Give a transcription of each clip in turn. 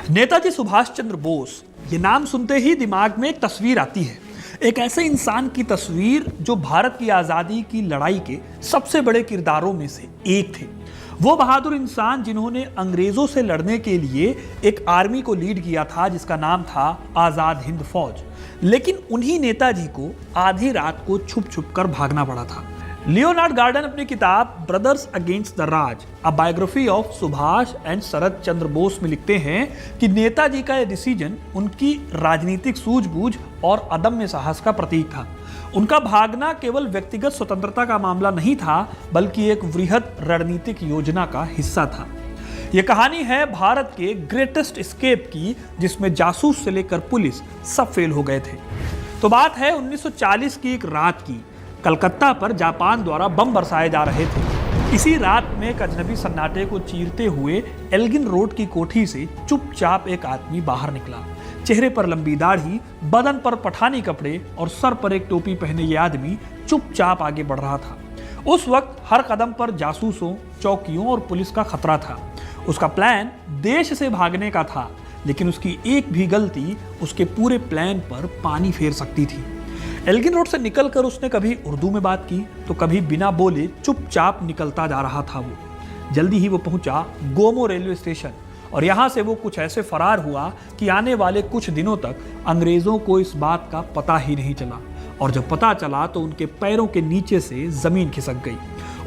नेताजी सुभाष चंद्र बोस, ये नाम सुनते ही दिमाग में एक तस्वीर आती है। एक ऐसे इंसान की तस्वीर जो भारत की आज़ादी की लड़ाई के सबसे बड़े किरदारों में से एक थे। वो बहादुर इंसान जिन्होंने अंग्रेजों से लड़ने के लिए एक आर्मी को लीड किया था जिसका नाम था आज़ाद हिंद फौज। लेकिन उन्हीं नेताजी को आधी रात को छुप छुप कर भागना पड़ा था। लियोनार्ड गार्डन अपनी किताब brothers against the Raj, a biography of Subhas and Sarat Chandra Bose में लिखते हैं कि नेताजी का यह डिसीजन उनकी राजनीतिक सूझबूझ और अदम्य साहस का प्रतीक था। उनका भागना केवल व्यक्तिगत स्वतंत्रता का मामला नहीं था, बल्कि एक वृहद रणनीतिक योजना का हिस्सा था। यह कहानी है भारत के ग्रेटेस्ट एस्केप की, जिसमें जासूस से लेकर पुलिस सब फेल हो गए थे। तो बात है 1940 की एक रात की। कलकत्ता पर जापान द्वारा बम बरसाए जा रहे थे। इसी रात में एक अजनबी सन्नाटे को चीरते हुए एल्गिन रोड की कोठी से चुपचाप एक आदमी बाहर निकला। चेहरे पर लंबी दाढ़ी, बदन पर पठानी कपड़े और सर पर एक टोपी पहने ये आदमी चुपचाप आगे बढ़ रहा था। उस वक्त हर कदम पर जासूसों, चौकियों और पुलिस का खतरा था। उसका प्लान देश से भागने का था, लेकिन उसकी एक भी गलती उसके पूरे प्लान पर पानी फेर सकती थी। एल्गिन रोड से निकलकर उसने कभी उर्दू में बात की तो कभी बिना बोले चुपचाप निकलता जा रहा था वो। जल्दी ही वो पहुंचा गोमो रेलवे स्टेशन और यहाँ से वो कुछ ऐसे फरार हुआ कि आने वाले कुछ दिनों तक अंग्रेजों को इस बात का पता ही नहीं चला। और जब पता चला तो उनके पैरों के नीचे से जमीन खिसक गई।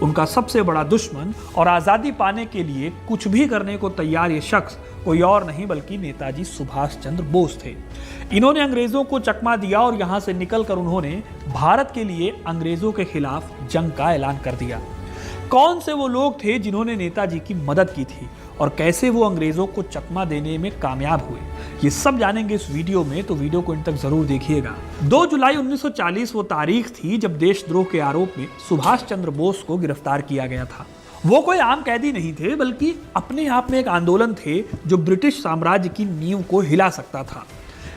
उनका सबसे बड़ा दुश्मन और आज़ादी पाने के लिए कुछ भी करने को तैयार ये शख्स कोई और नहीं बल्कि नेताजी सुभाष चंद्र बोस थे। इन्होंने अंग्रेजों को चकमा दिया और यहाँ से निकलकर उन्होंने भारत के लिए अंग्रेजों के खिलाफ जंग का ऐलान कर दिया। कौन से वो लोग थे जिन्होंने नेताजी की मदद की थी और कैसे वो अंग्रेजों को चकमा देने में कामयाब हुए, ये सब जानेंगे इस वीडियो में, तो वीडियो को इन तक जरूर देखिएगा। 2 जुलाई 1940 वो तारीख थी जब देशद्रोह के आरोप में सुभाष चंद्र बोस को गिरफ्तार किया गया था। वो कोई आम कैदी नहीं थे, बल्कि अपने आप में एक आंदोलन थे जो ब्रिटिश साम्राज्य की नींव को हिला सकता था।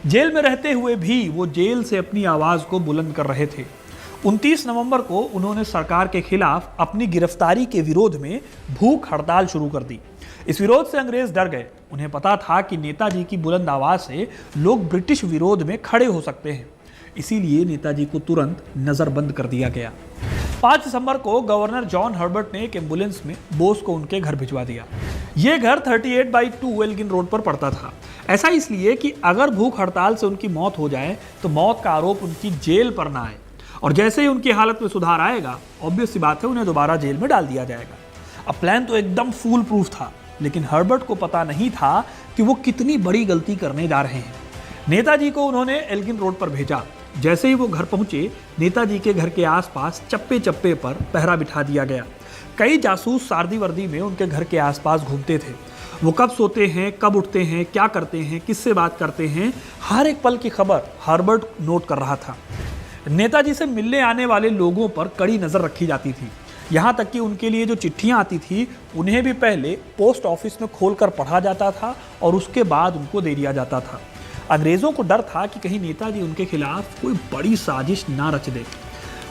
जेल में रहते हुए भी वो जेल से अपनी आवाज को बुलंद कर रहे थे। 29 नवंबर को उन्होंने सरकार के खिलाफ अपनी गिरफ्तारी के विरोध में भूख हड़ताल शुरू कर दी। इस विरोध से अंग्रेज डर गए। उन्हें पता था कि नेताजी की बुलंद आवाज से लोग ब्रिटिश विरोध में खड़े हो सकते हैं। इसीलिए नेताजी को तुरंत नजरबंद कर दिया गया। 5 दिसंबर को गवर्नर जॉन हर्बर्ट ने एक एम्बुलेंस में बोस को उनके घर भिजवा दिया। यह घर 38/2 एल्गिन रोड पर पड़ता था। ऐसा इसलिए कि अगर भूख हड़ताल से उनकी मौत हो जाए तो मौत का आरोप उनकी जेल पर ना आए, और जैसे ही उनकी हालत में सुधार आएगा, ऑब्वियस सी बात है, उन्हें दोबारा जेल में डाल दिया जाएगा। अब प्लान तो एकदम फूल प्रूफ था, लेकिन हर्बर्ट को पता नहीं था कि वो कितनी बड़ी गलती करने जा रहे हैं। नेताजी को उन्होंने एल्गिन रोड पर भेजा। जैसे ही वो घर पहुंचे, नेताजी के घर के आसपास चप्पे चप्पे पर पहरा बिठा दिया गया। कई जासूस सारदी वर्दी में उनके घर के आसपास घूमते थे। वो कब सोते हैं, कब उठते हैं, क्या करते हैं, किससे बात करते हैं, हर एक पल की खबर हर्बर्ट नोट कर रहा था। नेताजी से मिलने आने वाले लोगों पर कड़ी नजर रखी जाती थी। यहाँ तक कि उनके लिए जो चिट्ठियाँ आती थी उन्हें भी पहले पोस्ट ऑफिस में खोलकर पढ़ा जाता था और उसके बाद उनको दे दिया जाता था। अंग्रेजों को डर था कि कहीं नेताजी उनके खिलाफ कोई बड़ी साजिश ना रच दे।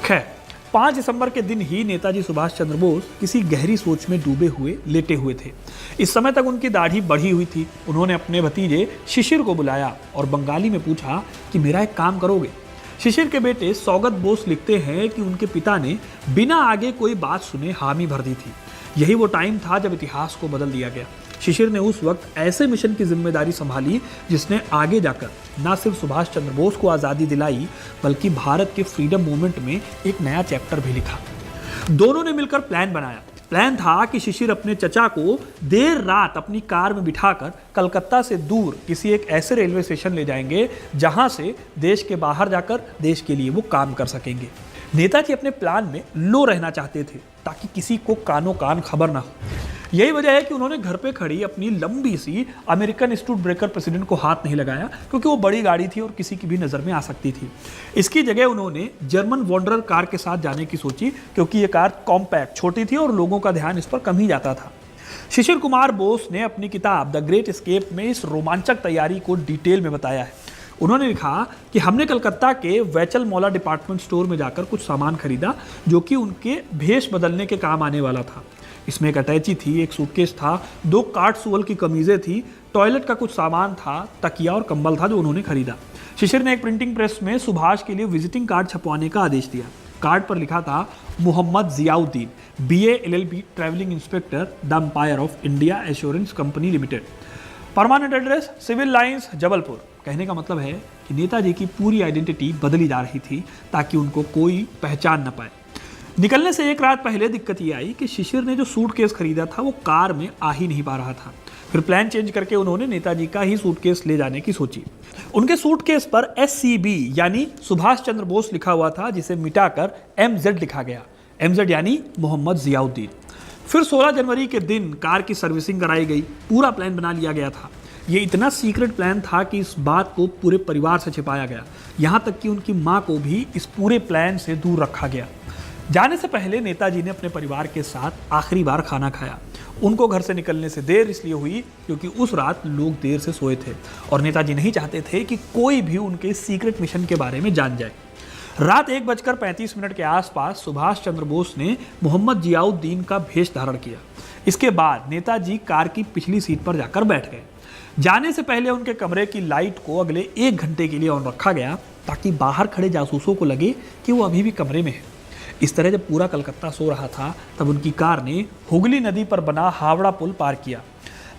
खैर, 5 दिसंबर के दिन ही नेताजी सुभाष चंद्र बोस किसी गहरी सोच में डूबे हुए लेटे हुए थे। इस समय तक उनकी दाढ़ी बढ़ी हुई थी। उन्होंने अपने भतीजे शिशिर को बुलाया और बंगाली में पूछा कि मेरा एक काम करोगे। शिशिर के बेटे सौगत बोस लिखते हैं कि उनके पिता ने बिना आगे कोई बात सुने हामी भर दी थी। यही वो टाइम था जब इतिहास को बदल दिया गया। शिशिर ने उस वक्त ऐसे मिशन की जिम्मेदारी संभाली जिसने आगे जाकर न सिर्फ सुभाष चंद्र बोस को आज़ादी दिलाई, बल्कि भारत के फ्रीडम मूवमेंट में एक नया चैप्टर भी लिखा। दोनों ने मिलकर प्लान बनाया। प्लान था कि शिशिर अपने चचा को देर रात अपनी कार में बिठाकर कलकत्ता से दूर किसी एक ऐसे रेलवे स्टेशन ले जाएंगे जहां से देश के बाहर जाकर देश के लिए वो काम कर सकेंगे। नेताजी अपने प्लान में लो रहना चाहते थे ताकि किसी को कानो कान खबर ना हो। यही वजह है कि उन्होंने घर पे खड़ी अपनी लंबी सी अमेरिकन स्टूड ब्रेकर प्रेसिडेंट को हाथ नहीं लगाया, क्योंकि वो बड़ी गाड़ी थी और किसी की भी नज़र में आ सकती थी। इसकी जगह उन्होंने जर्मन वॉन्डरर कार के साथ जाने की सोची, क्योंकि ये कार कॉम्पैक्ट, छोटी थी और लोगों का ध्यान इस पर कम ही जाता था। शिशिर कुमार बोस ने अपनी किताब द ग्रेट एस्केप में इस रोमांचक तैयारी को डिटेल में बताया है। उन्होंने लिखा कि हमने कलकत्ता के वैचल मौला डिपार्टमेंट स्टोर में जाकर कुछ सामान खरीदा जो कि उनके भेष बदलने के काम आने वाला था। इसमें एक अटैची थी, एक सूटकेस था, 2 काट सुअल की कमीजें थी, टॉयलेट का कुछ सामान था, तकिया और कंबल था जो उन्होंने खरीदा। शिशिर ने एक प्रिंटिंग प्रेस में सुभाष के लिए विजिटिंग कार्ड छपवाने का आदेश दिया। कार्ड पर लिखा था Mohammad Ziauddin, BA LLB, travelling inspector, the empire of India assurance company limited, permanent address civil lines Jabalpur. कहने का मतलब है कि नेताजी की पूरी आइडेंटिटी बदली जा रही थी ताकि उनको कोई पहचान न पाए। निकलने से एक रात पहले दिक्कत ये आई कि शिशिर ने जो सूटकेस खरीदा था वो कार में आ ही नहीं पा रहा था। फिर प्लान चेंज करके उन्होंने नेताजी का ही सूटकेस ले जाने की सोची। उनके सूटकेस पर SCB यानी सुभाष चंद्र बोस लिखा हुआ था, जिसे मिटाकर MZ लिखा गया। MZ यानी मोहम्मद जियाउद्दीन। फिर 16 जनवरी के दिन कार की सर्विसिंग कराई गई। पूरा प्लान बना लिया गया था। ये इतना सीक्रेट प्लान था कि इस बात को पूरे परिवार से छिपाया गया, यहाँ तक कि उनकी माँ को भी इस पूरे प्लान से दूर रखा गया। जाने से पहले नेताजी ने अपने परिवार के साथ आखिरी बार खाना खाया। उनको घर से निकलने से देर इसलिए हुई क्योंकि उस रात लोग देर से सोए थे और नेताजी नहीं चाहते थे कि कोई भी उनके सीक्रेट मिशन के बारे में जान जाए। रात 1:35 के आसपास सुभाष चंद्र बोस ने मोहम्मद जियाउद्दीन का भेष धारण किया। इसके बाद नेताजी कार की पिछली सीट पर जाकर बैठ गए। जाने से पहले उनके कमरे की लाइट को अगले 1 घंटे के लिए ऑन रखा गया ताकि बाहर खड़े जासूसों को लगे कि वो अभी भी कमरे में है। इस तरह जब पूरा कलकत्ता सो रहा था तब उनकी कार ने हुगली नदी पर बना हावड़ा पुल पार किया।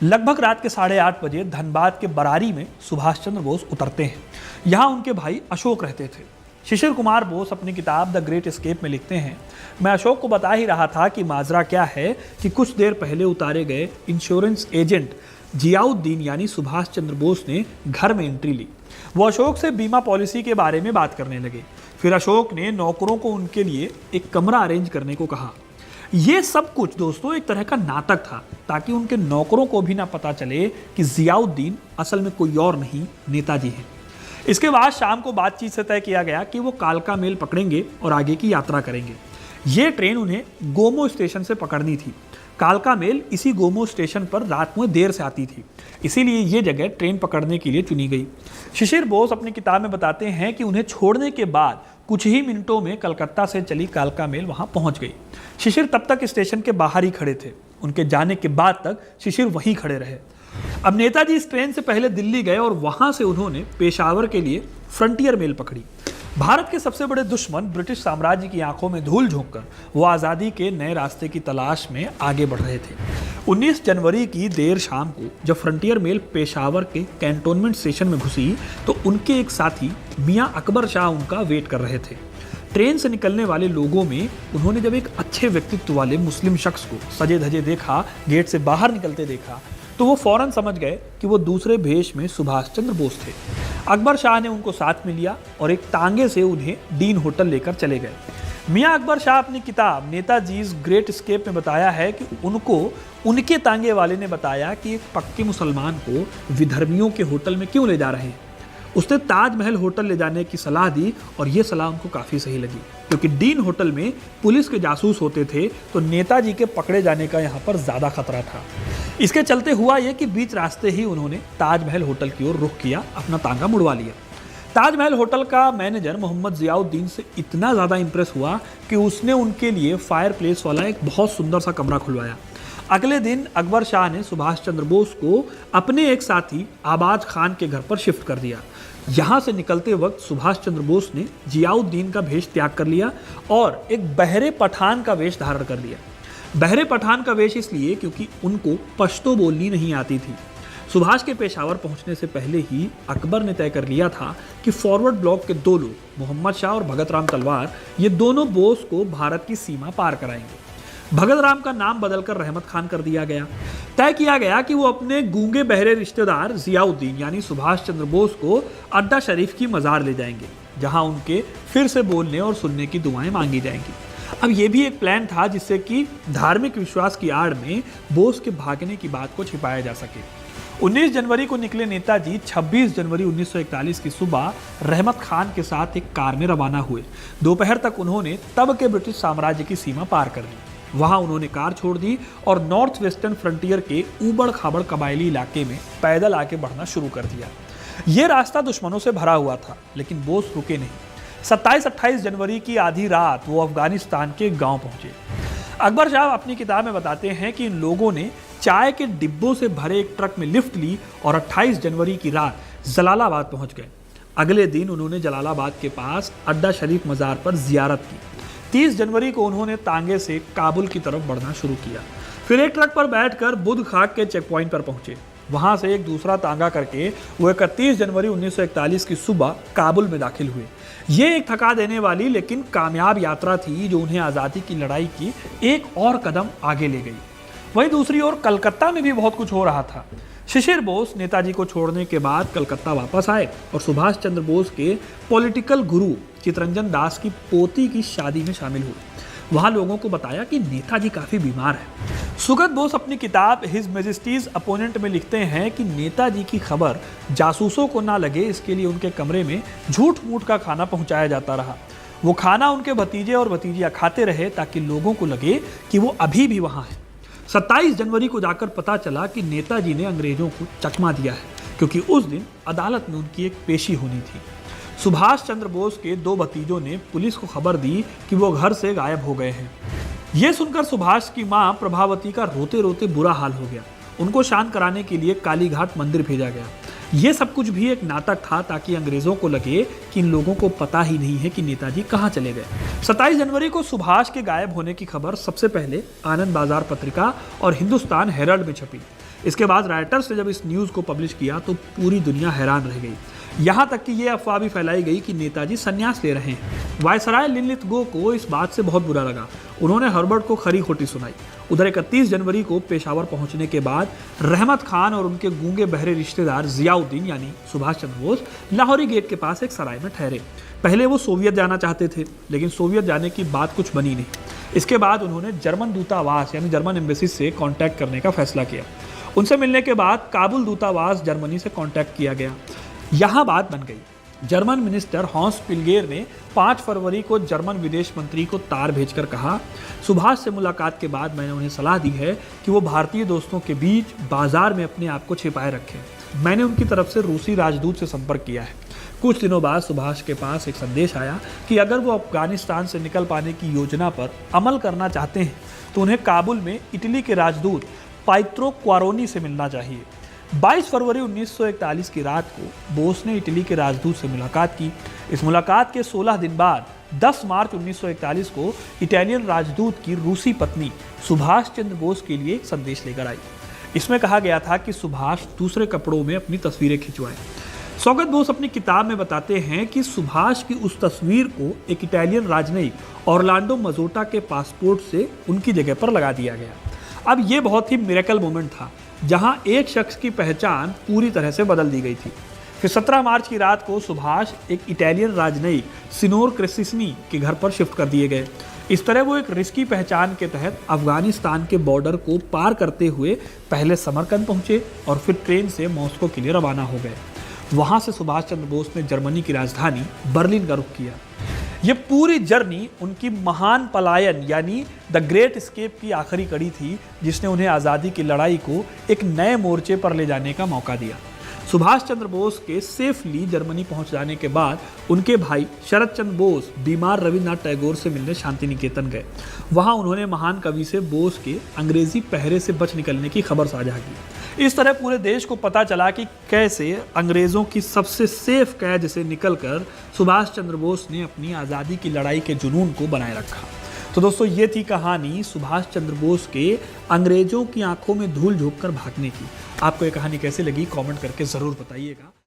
लगभग रात के 8:30 बजे धनबाद के बरारी में सुभाष चंद्र बोस उतरते हैं। यहाँ उनके भाई अशोक रहते थे। शिशिर कुमार बोस अपनी किताब द ग्रेट एस्केप में लिखते हैं, मैं अशोक को बता ही रहा था कि माजरा क्या है कि कुछ देर पहले उतारे गए इंश्योरेंस एजेंट जियाउद्दीन यानी सुभाष चंद्र बोस ने घर में एंट्री ली। वो अशोक से बीमा पॉलिसी के बारे में बात करने लगे। फिर अशोक ने नौकरों को उनके लिए एक कमरा अरेंज करने को कहा। ये सब कुछ दोस्तों एक तरह का नाटक था ताकि उनके नौकरों को भी ना पता चले कि जियाउद्दीन असल में कोई और नहीं, नेताजी हैं। इसके बाद शाम को बातचीत से तय किया गया कि वो कालका मेल पकड़ेंगे और आगे की यात्रा करेंगे। ये ट्रेन उन्हें गोमो स्टेशन से पकड़नी थी। कालका मेल इसी गोमो स्टेशन पर रात में देर से आती थी, इसीलिए ये जगह ट्रेन पकड़ने के लिए चुनी गई। शिशिर बोस अपनी किताब में बताते हैं कि उन्हें छोड़ने के बाद कुछ ही मिनटों में कलकत्ता से चली कालका मेल वहां पहुंच गई। शिशिर तब तक स्टेशन के बाहर ही खड़े थे। उनके जाने के बाद तक शिशिर वहीं खड़े रहे। अब नेताजी इस ट्रेन से पहले दिल्ली गए और वहां से उन्होंने पेशावर के लिए फ्रंटियर मेल पकड़ी। भारत के सबसे बड़े दुश्मन ब्रिटिश साम्राज्य की आंखों में धूल झोंककर वो आज़ादी के नए रास्ते की तलाश में आगे बढ़ रहे थे। 19 जनवरी की देर शाम को जब फ्रंटियर मेल पेशावर के कैंटोनमेंट स्टेशन में घुसी तो उनके एक साथी मियां अकबर शाह उनका वेट कर रहे थे। ट्रेन से निकलने वाले लोगों में उन्होंने जब एक अच्छे व्यक्तित्व वाले मुस्लिम शख्स को सजे धजे देखा, गेट से बाहर निकलते देखा, तो वो फौरन समझ गए कि वो दूसरे भेष में सुभाष चंद्र बोस थे। अकबर शाह ने उनको साथ में लिया और एक तांगे से उन्हें डीन होटल लेकर चले गए। मियां अकबर शाह अपनी किताब नेताजीज ग्रेट एस्केप में बताया है कि उनको उनके तांगे वाले ने बताया कि एक पक्के मुसलमान को विधर्मियों के होटल में क्यों ले जा रहे हैं। उसने ताजमहल होटल ले जाने की सलाह दी और ये सलाह उनको काफ़ी सही लगी क्योंकि डीन होटल में पुलिस के जासूस होते थे तो नेताजी के पकड़े जाने का यहाँ पर ज़्यादा खतरा था। इसके चलते हुआ ये कि बीच रास्ते ही उन्होंने ताजमहल होटल की ओर रुख किया, अपना तांगा मुड़वा लिया। ताजमहल होटल का मैनेजर मोहम्मद जियाउद्दीन से इतना ज़्यादा इंप्रेस हुआ कि उसने उनके लिए फायर प्लेस वाला एक बहुत सुंदर सा कमरा खुलवाया। अगले दिन अकबर शाह ने सुभाष चंद्र बोस को अपने एक साथी आबाद खान के घर पर शिफ्ट कर दिया। यहाँ से निकलते वक्त सुभाष चंद्र बोस ने जियाउद्दीन का वेश त्याग कर लिया और एक बहरे पठान का वेश धारण कर लिया। बहरे पठान का वेश इसलिए क्योंकि उनको पश्तो बोलनी नहीं आती थी। सुभाष के पेशावर पहुंचने से पहले ही अकबर ने तय कर लिया था कि फॉरवर्ड ब्लॉक के 2 लोग मोहम्मद शाह और भगत राम तलवार ये दोनों बोस को भारत की सीमा पार कराएंगे। भगत राम का नाम बदलकर रहमत खान कर दिया गया। तय किया गया कि वो अपने गूंगे बहरे रिश्तेदार जियाउद्दीन यानी सुभाष चंद्र बोस को अड्डा शरीफ की मज़ार ले जाएंगे जहां उनके फिर से बोलने और सुनने की दुआएं मांगी जाएंगी। अब ये भी एक प्लान था जिससे कि धार्मिक विश्वास की आड़ में बोस के भागने की बात को छिपाया जा सके। 19 जनवरी को निकले नेताजी 26 जनवरी 1941 की सुबह रहमत खान के साथ एक कार में रवाना हुए। दोपहर तक उन्होंने तब के ब्रिटिश साम्राज्य की सीमा पार कर ली। वहां उन्होंने कार छोड़ दी और नॉर्थ वेस्टर्न फ्रंटियर के ऊबड़ खाबड़ कबायली इलाके में पैदल आके बढ़ना शुरू कर दिया। ये रास्ता दुश्मनों से भरा हुआ था लेकिन बोस रुके नहीं। 27-28 जनवरी की आधी रात वो अफगानिस्तान के गांव पहुंचे। अकबर शाह अपनी किताब में बताते हैं कि इन लोगों ने चाय के डिब्बों से भरे एक ट्रक में लिफ्ट ली और 28 जनवरी की रात जलालाबाद पहुंच गए। अगले दिन उन्होंने जलालाबाद के पास अड्डा शरीफ मज़ार पर जियारत की। 30 जनवरी को उन्होंने तांगे से काबुल की तरफ बढ़ना शुरू किया। फिर एक ट्रक पर बैठकर बुध खाक के चेक पॉइंट पर पहुंचे। वहां से एक दूसरा तांगा करके वो 31 जनवरी 1941 की सुबह काबुल में दाखिल हुए। ये एक थका देने वाली लेकिन कामयाब यात्रा थी जो उन्हें आज़ादी की लड़ाई की एक और कदम आगे ले गई। वहीं दूसरी ओर कलकत्ता में भी बहुत कुछ हो रहा था। शिशिर बोस नेताजी को छोड़ने के बाद कलकत्ता वापस आए और सुभाष चंद्र बोस के पॉलिटिकल गुरु चितरंजन दास की पोती की शादी में शामिल हुए। वहां लोगों को बताया कि नेताजी काफी बीमार है। सुगत बोस अपनी किताब हिज मैजेस्टीज अपोनेंट में लिखते हैं कि नेताजी की खबर जासूसों को ना लगे इसके लिए उनके कमरे में झूठ मूठ का खाना पहुंचाया जाता रहा। वो खाना उनके भतीजे और भतीजियां खाते रहे ताकि लोगों को लगे कि वो अभी भी वहां है। 27 जनवरी को जाकर पता चला कि नेताजी ने अंग्रेजों को चकमा दिया है, क्योंकि उस दिन अदालत में उनकी एक पेशी होनी थी। सुभाष चंद्र बोस के 2 भतीजों ने पुलिस को खबर दी कि वो घर से गायब हो गए हैं। ये सुनकर सुभाष की मां प्रभावती का रोते रोते बुरा हाल हो गया। उनको शांत कराने के लिए कालीघाट मंदिर भेजा गया। ये सब कुछ भी एक नाटक था ताकि अंग्रेजों को लगे कि इन लोगों को पता ही नहीं है कि नेताजी कहाँ चले गए। 27 जनवरी को सुभाष के गायब होने की खबर सबसे पहले आनंद बाजार पत्रिका और हिंदुस्तान हेराल्ड में छपी। इसके बाद राइटर्स ने जब इस न्यूज़ को पब्लिश किया तो पूरी दुनिया हैरान रह गई। यहाँ तक कि ये अफवाह भी फैलाई गई कि नेताजी संन्यास ले रहे हैं। वायसराय लिनलिथगो को इस बात से बहुत बुरा लगा। उन्होंने हर्बर्ट को खरी खोटी सुनाई। उधर 31 जनवरी को पेशावर पहुंचने के बाद रहमत खान और उनके गूंगे बहरे रिश्तेदार जियाउद्दीन यानी सुभाष चंद्र बोस लाहौरी गेट के पास एक सराय में ठहरे। पहले वो सोवियत जाना चाहते थे, लेकिन सोवियत जाने की बात कुछ बनी नहीं। इसके बाद उन्होंने जर्मन दूतावास यानी जर्मन एम्बेसी से कॉन्टैक्ट करने का फैसला किया। उनसे मिलने के बाद काबुल दूतावास जर्मनी से कॉन्टैक्ट किया गया। यहाँ बात बन गई। जर्मन मिनिस्टर हॉन्स पिल्गेर ने 5 फरवरी को जर्मन विदेश मंत्री को तार भेजकर कहा, सुभाष से मुलाकात के बाद मैंने उन्हें सलाह दी है कि वो भारतीय दोस्तों के बीच बाजार में अपने आप को छिपाए रखें। मैंने उनकी तरफ से रूसी राजदूत से संपर्क किया है। कुछ दिनों बाद सुभाष के पास एक संदेश आया कि अगर वो अफगानिस्तान से निकल पाने की योजना पर अमल करना चाहते हैं तो उन्हें काबुल में इटली के राजदूत पाइत्रो क्वारोनी से मिलना चाहिए। 22 फरवरी 1941 की रात को बोस ने इटली के राजदूत से मुलाकात की। इस मुलाकात के 16 दिन बाद 10 मार्च 1941 को इटालियन राजदूत की रूसी पत्नी सुभाष चंद्र बोस के लिए एक संदेश लेकर आई। इसमें कहा गया था कि सुभाष दूसरे कपड़ों में अपनी तस्वीरें खिंचवाएं। सौगत बोस अपनी किताब में बताते हैं कि सुभाष की उस तस्वीर को एक इटालियन राजनयिक ऑरलैंडो मजोटा के पासपोर्ट से उनकी जगह पर लगा दिया गया। अब ये बहुत ही मिरेकल मोमेंट था जहां एक शख्स की पहचान पूरी तरह से बदल दी गई थी। फिर 17 मार्च की रात को सुभाष एक इटालियन राजनयिक सिनोर क्रेसिसनी के घर पर शिफ्ट कर दिए गए। इस तरह वो एक रिस्की पहचान के तहत अफगानिस्तान के बॉर्डर को पार करते हुए पहले समरकंद पहुंचे और फिर ट्रेन से मॉस्को के लिए रवाना हो गए। वहां से सुभाष चंद्र बोस ने जर्मनी की राजधानी बर्लिन का रुख किया। ये पूरी जर्नी उनकी महान पलायन यानी द ग्रेट एस्केप की आखिरी कड़ी थी, जिसने उन्हें आज़ादी की लड़ाई को एक नए मोर्चे पर ले जाने का मौका दिया। सुभाष चंद्र बोस के सेफली जर्मनी पहुंच जाने के बाद उनके भाई शरद चंद्र बोस बीमार रविन्द्रनाथ टैगोर से मिलने शांति निकेतन गए। वहां उन्होंने महान कवि से बोस के अंग्रेजी पहरे से बच निकलने की खबर साझा की। इस तरह पूरे देश को पता चला कि कैसे अंग्रेजों की सबसे सेफ कैद से निकलकर सुभाष चंद्र बोस ने अपनी आज़ादी की लड़ाई के जुनून को बनाए रखा। तो दोस्तों, ये थी कहानी सुभाष चंद्र बोस के अंग्रेजों की आंखों में धूल झोंक कर भागने की। आपको ये कहानी कैसे लगी कमेंट करके ज़रूर बताइएगा।